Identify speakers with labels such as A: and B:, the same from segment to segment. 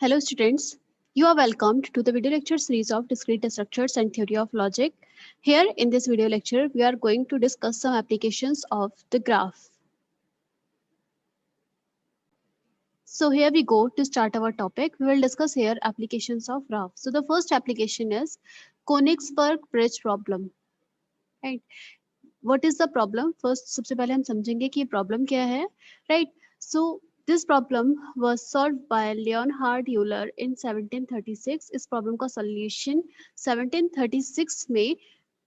A: Hello students, you are welcomed to the video lecture series of discrete structures and theory of logic. Here in this video lecture, we are going to discuss some applications of the graph. So here we go to start our topic. We will discuss here applications of graph. So the first application is Königsberg bridge problem. Right? What is the problem? First सबसे पहले हम समझेंगे कि problem क्या है. Right? So this problem was solved by Leonhard Euler in 1736. इस problem का solution 1736 में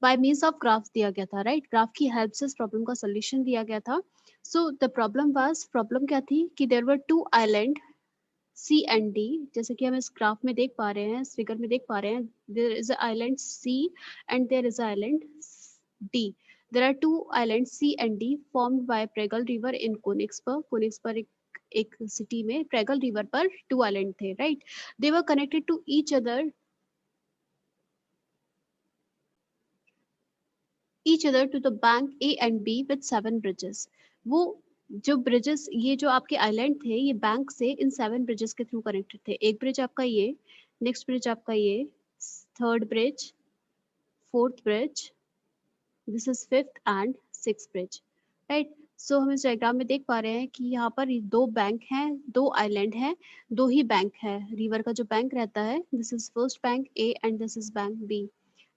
A: by means of graph दिया गया था. Right? Graph की help से इस problem का solution दिया गया था. So the problem क्या थी कि there were two island C and D, जैसे कि हम इस ग्राफ में देख पा रहे हैं, इस फिगर में देख पा रहे हैं, there is a island C and there is a island D. There are two islands C and D formed by Pregal River in Königsberg. Königsberg एक सिटी में प्रेगल रिवर पर टू आइलैंड थे, right. They were connected to each other to the bank A and B with 7 bridges. वो जो bridges, ये जो आपके island थे, ये बैंक से इन 7 ब्रिजेस के थ्रू कनेक्टेड थे. एक ब्रिज आपका ये, नेक्स्ट ब्रिज आपका ये, third bridge, fourth bridge, this is fifth and six bridge, right. So हम इस डायग्राम में देख पा रहे हैं कि यहाँ पर दो बैंक हैं, दो आइलैंड हैं, दो ही बैंक है. रिवर का जो बैंक रहता है, this is first bank A and this is bank B,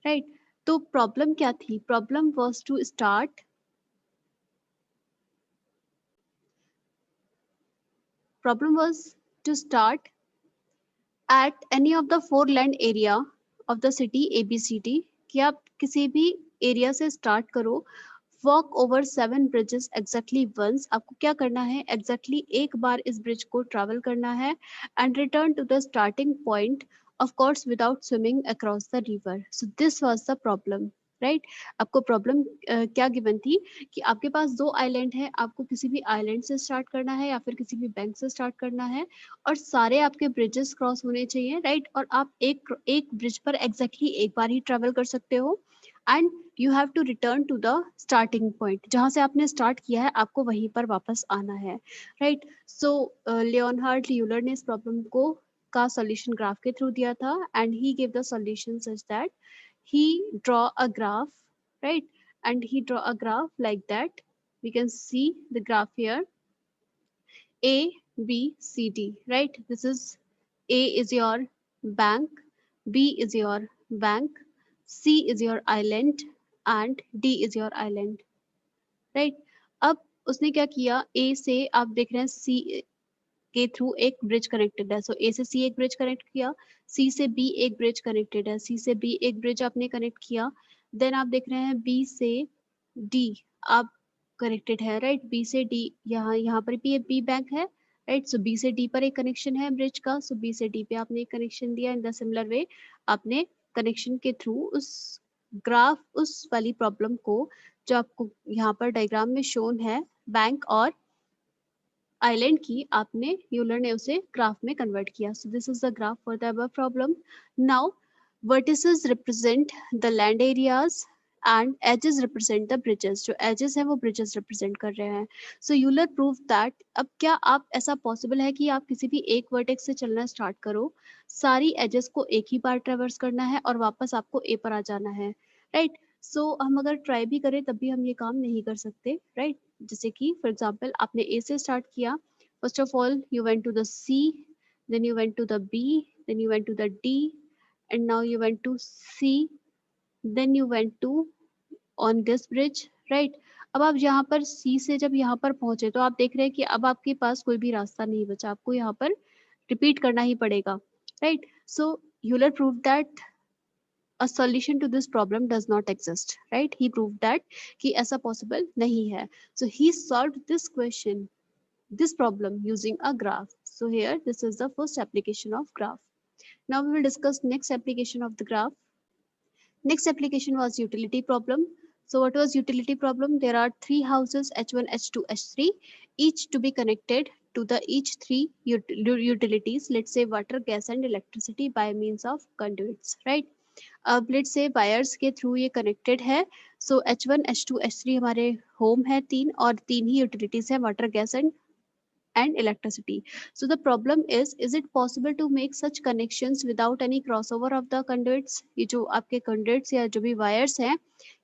A: right. तो प्रॉब्लम क्या थी? Problem was to start at any of the four land area of the city ABCD. कि आप किसी भी एरिया से स्टार्ट करो, walk over 7 bridges exactly once. आपको क्या करना है? एग्जैक्टली एक बार इस ब्रिज को ट्रैवल करना है and return to the starting point, of course without swimming across the river. So this was the problem, right. आपको प्रॉब्लम क्या गिवन थी कि आपके पास दो आइलैंड है, आपको किसी भी आइलैंड से स्टार्ट करना है या फिर किसी भी बैंक से स्टार्ट करना है, और सारे आपके ब्रिजेस क्रॉस होने चाहिए, राइट. और आप एक ब्रिज पर एग्जैक्टली एक बार ही ट्रेवल कर सकते हो and you have to return to the starting point. जहां से आपने स्टार्ट किया है, आपको वहीं पर वापस आना है, राइट. सो लियोनहार्ड यूलर ने इस प्रॉब्लम को का सॉल्यूशन ग्राफ के थ्रू दिया था and he give the solution such that he draw a graph, right, and he draw a graph like that. We can see the graph here, A B C D, right. This is A is your bank, B is your bank, C is your island and D is your island, right. अब उसने क्या किया, A से आप देख रहे हैं C के थ्रू एक ब्रिज कनेक्टेड है. सो ए से सी एक ब्रिज कनेक्ट किया, सी से बी एक ब्रिज कनेक्टेड है, सी से बी एक ब्रिज आपने कनेक्ट किया. देन आप देख रहे हैं बी से डी आप कनेक्टेड है, राइट. बी से डी, यहाँ पर भी बी बैंक है, राइट. सो बी से डी पर एक कनेक्शन है ब्रिज का. सो बी से डी पे आपने एक कनेक्शन दिया. इन द सिमिलर वे आपने कनेक्शन के थ्रू उस ग्राफ, उस वाली प्रॉब्लम को जो आपको यहाँ पर डायग्राम में शोन है, बैंक और आइलैंड की, आपने यूलर ने उसे ग्राफ में कन्वर्ट किया. So this is the graph for the above problem. Now vertices represent the land areas and edges represent the bridges. जो एजेस है वो ब्रिजेस रिप्रेजेंट कर रहे हैं. So Euler prove that. अब क्या आप ऐसा पॉसिबल है कि आप किसी भी एक वर्टेक्स से चलना स्टार्ट करो, सारी एजेस को एक ही बार ट्रेवर्स करना है और वापस आपको ए पर आ जाना है, राइट. सो हम अगर ट्राई भी करें तब भी हम ये काम नहीं कर सकते, राइट. जैसे कि फॉर एग्जांपल आपने ए से स्टार्ट किया, first of all you went to the C, then you went to the B, then you went to the D and now you went to C, then you went to on this bridge, right. अब आप यहाँ पर सी से जब यहाँ पर पहुंचे तो आप देख रहे हैं कि अब आपके पास कोई भी रास्ता नहीं बचा, आपको यहाँ पर रिपीट करना ही पड़ेगा, right. So Euler prove that a solution to this problem does not exist, right. He proved that कि ऐसा possible नहीं है. So he solved this question, this problem using a graph. So here this is the first application of graph. Now we will discuss next application of the graph. Next application was utility problem. So what was utility problem? There are three houses H1, H2, H3, each to be connected to the each three utilities, let's say water, gas and electricity by means of conduits, right. अब let's say wires के through ये connected है. सो H1, H2, H3 हमारे home है तीन, और तीन ही utilities है, water, gas and and electricity. So the problem is it possible to make such connections without any crossover of the conduits? ये जो आपके conduits या जो भी wires हैं,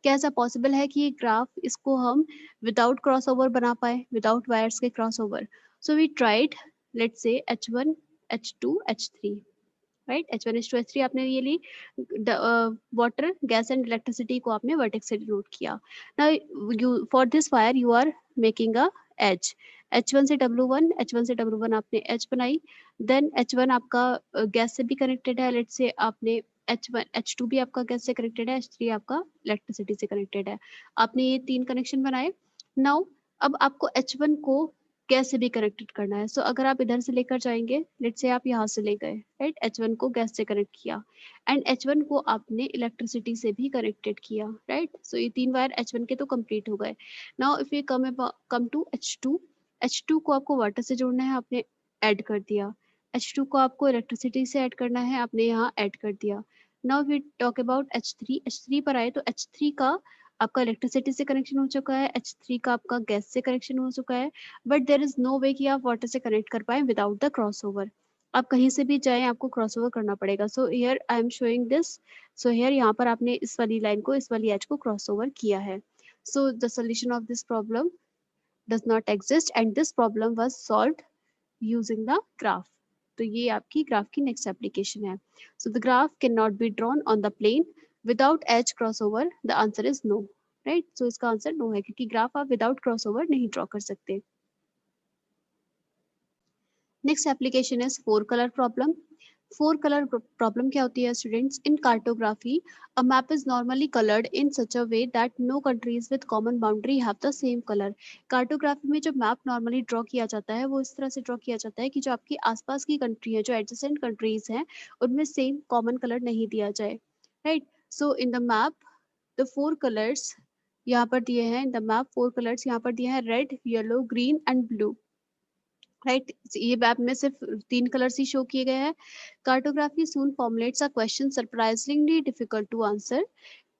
A: क्या ऐसा possible है कि ये graph इसको हम without crossover बना पाए, without wires के crossover? So we tried, let's say H1, H2, H3. Right, H1H2H3 आपने ये ली, वाटर गैस एंड इलेक्ट्रिसिटी को आपने वर्टेक्स से डिनोट किया. Now you for this wire you are making a edge, H1 से W1, H1 से W1 आपने एज बनाई. देन H1 आपका गैस से भी कनेक्टेड है, लेट्स से आपने H1 H2 भी आपका गैस से कनेक्टेड है, H3 आपका इलेक्ट्रिसिटी से कनेक्टेड है. आपने ये 3 कनेक्शन बनाए. नाउ अब आपको H1 को गैस से भी कनेक्टेड करना है. सो अगर आप इधर से लेकर जाएंगे, लेट्स से आप यहाँ से ले गए, राइट, H1 को गैस से कनेक्ट किया एंड H1 को आपने इलेक्ट्रिसिटी से भी कनेक्टेड किया, राइट. सो ये 3 वायर H1 के तो कंप्लीट हो गए. Now if you come to H2, H2 को आपको वाटर से जोड़ना है, आपने ऐड कर दिया. H2 को आपको इलेक्ट्रिसिटी से ऐड करना है, आपने यहाँ ऐड कर दिया. Now we talk about H3. H3 पर आए तो H3 का आपका इलेक्ट्रिसिटी से कनेक्शन हो चुका है, H3 का आपका गैस से कनेक्शन हो चुका है, बट देर इज नो वे कि आप वाटर से कनेक्ट कर पाए विदाउट द क्रॉसओवर. आप कहीं से भी जाएं आपको क्रॉसओवर करना पड़ेगा. So here I am showing this. So here यहाँ पर आपने इस वाली लाइन को इस वाली एज को क्रॉसओवर किया है. So the solution of this problem does not exist and this problem was solved using the graph. तो ये आपकी ग्राफ की नेक्स्ट एप्लीकेशन है. So the graph can not be drawn on the plane without edge crossover. The answer is no, right. So इसका answer no है क्योंकि graph आप without crossover नहीं ड्रॉ कर सकते. Next application is 4 colour problem. 4 colour problem क्या होती है students? In cartography a map is normally coloured in such a way that no countries with common boundary have the same colour. Cartography में जो map normally draw किया जाता है वो इस तरह से ड्रॉ किया जाता है कि जो आपकी आसपास की कंट्री है, जो एडजेसेंट कंट्रीज हैं, उनमें सेम कॉमन कलर नहीं दिया जाए, right. So in the map the 4 colours यहाँ पर दिए हैं. इन द मैप 4 कलर्स यहाँ पर दिए हैं, red, yellow, green and blue, right. ये मैप में सिर्फ 3 कलर्स ही शो किए गए हैं. Cartography soon formulates a question surprisingly difficult to answer.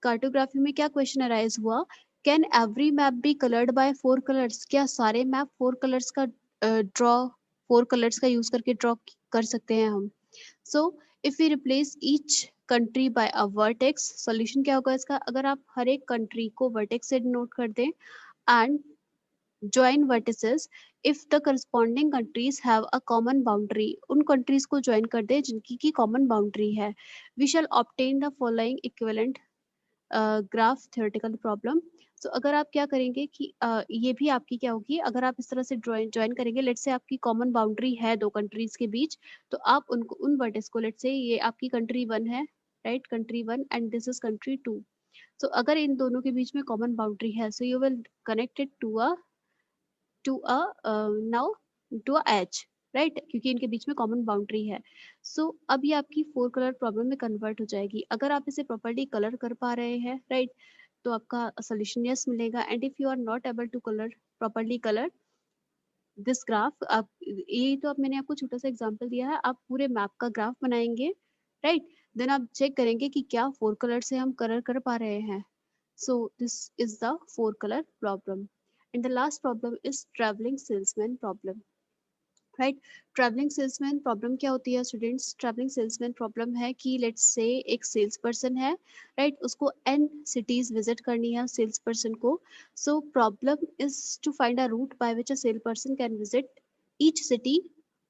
A: Cartography में क्या क्वेश्चन अराइज हुआ? Can every map be coloured by 4 colours? क्या सारे मैप 4 कलर्स का ड्रॉ 4 कलर्स का यूज करके ड्रॉ कर सकते हैं हम? So if we replace each country by a vertex, solution क्या होगा इसका? अगर आप हर एक कंट्री को वर्टेक्स से डिनोट कर दें and join vertices if the corresponding countries have a common boundary. उन countries को join कर दे जिनकी की common boundary है. We shall obtain the following equivalent graph theoretical problem. So अगर आप क्या करेंगे कि ये भी आपकी क्या होगी, अगर आप इस तरह से ज्वाइन करेंगे, लेट्स से आपकी कॉमन बाउंड्री है 2 कंट्रीज के बीच, तो आप उनको उन वर्टिस को, लेट्स से ये आपकी कंट्री 1 है, right, country 1 and this is country 2. So अगर इन दोनों के बीच में कॉमन बाउंड्री है, so you will connect it to a now to a edge, right, क्योंकि इनके बीच में कॉमन बाउंड्री है. सो अब ये आपकी 4 कलर प्रॉब्लम में कन्वर्ट हो जाएगी. अगर आप इसे प्रॉपर्ली कलर कर पा रहे हैं, राइट, तो आपका सोल्यूशन यस मिलेगा. And if you are not able to colour properly colour this graph, आप ये तो अब मैंने आपको छोटा सा एग्जांपल दिया है, आप पूरे मैप का ग्राफ बनाएंगे, राइट. देन आप चेक करेंगे कि क्या 4 कलर से हम कलर कर पा रहे हैं. So this is the 4 color problem. And the last problem is traveling salesman problem. Right. Travelling salesman problem क्या होती है स्टूडेंट्स? ट्रैवलिंग सेल्समैन प्रॉब्लम है कि लेट्स से एक सेल्स पर्सन है, राइट, उसको n सिटीज विजिट करनी है सेल्स पर्सन को. So problem is to find a route by which a sales person can visit each city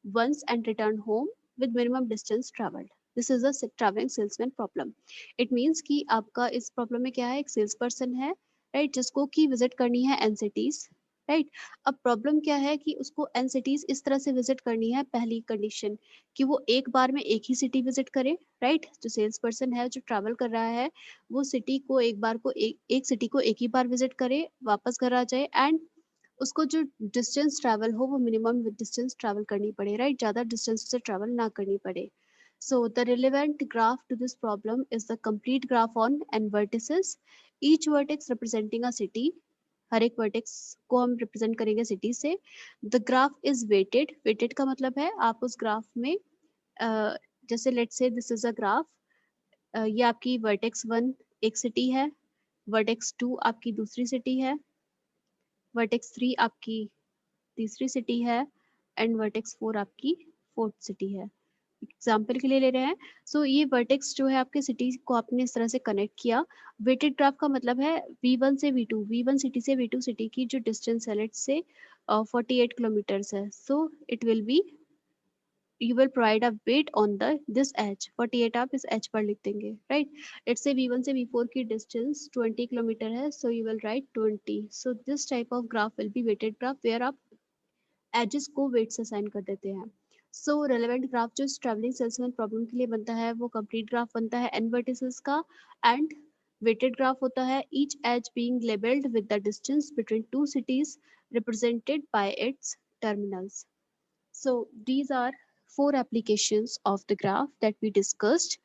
A: once and return home with minimum distance traveled. This is a traveling salesman problem. It means कि आपका इस problem में क्या है, एक sales person है, right, जिसको की विजिट करनी है n सिटीज, राइट. अब प्रॉब्लम क्या है कि उसको एन सिटीज इस तरह से विजिट करनी है. पहली कंडीशन कि वो एक बार में एक ही सिटी विजिट करे, राइट. जो सेल्स पर्सन है जो ट्रैवल कर रहा है वो सिटी को एक बार को एक सिटी को एक ही बार विजिट करे, वापस घर आ जाए, एंड उसको जो डिस्टेंस ट्रैवल हो वो मिनिमम डिस्टेंस ट्रैवल करनी पड़े, राइट, ज्यादा डिस्टेंस से ट्रैवल ना करनी पड़े. So the relevant graph to this problem is the complete graph on n vertices, each vertex representing a city. हर एक वर्टेक्स को हम रिप्रेजेंट करेंगे सिटी से. The graph is weighted. Weighted का मतलब है आप उस ग्राफ में जैसे let's say this is a graph, ये आपकी वर्टेक्स 1 एक सिटी है, वर्टेक्स 2 आपकी दूसरी सिटी है, वर्टेक्स 3 आपकी तीसरी सिटी है, एंड वर्टेक्स 4 आपकी फोर्थ सिटी है। एग्जाम्पल के लिए ले रहे हैं। सो ये वर्टेक्स जो है आपके सिटी को आपने इस तरह से कनेक्ट किया। वेटेड ग्राफ का मतलब है V1 से V2, V1 सिटी से V2 सिटी की जो डिस्टेंस है लेट्स से 48 किलोमीटर्स है। So it will be, you will provide a weight on the this edge 48 आप इस edge पर लिख देंगे, right? Let's say V1 से V4 की distance 20 किलोमीटर है, so you will write 20. So this type of graph will be weighted graph where आप edges को weights assign कर देते हैं। So relevant graph जो traveling salesman problem के लिए बनता है वो complete graph बनता है n vertices का, and weighted graph होता है each edge being labeled with the distance between two cities represented by its terminals. So these are four applications of the graph that we discussed.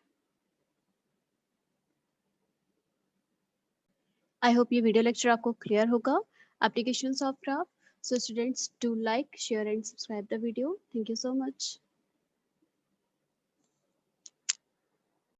A: I hope ये video lecture आपको clear होगा. Applications of graph. So students, do like, share and subscribe the video. Thank you so much.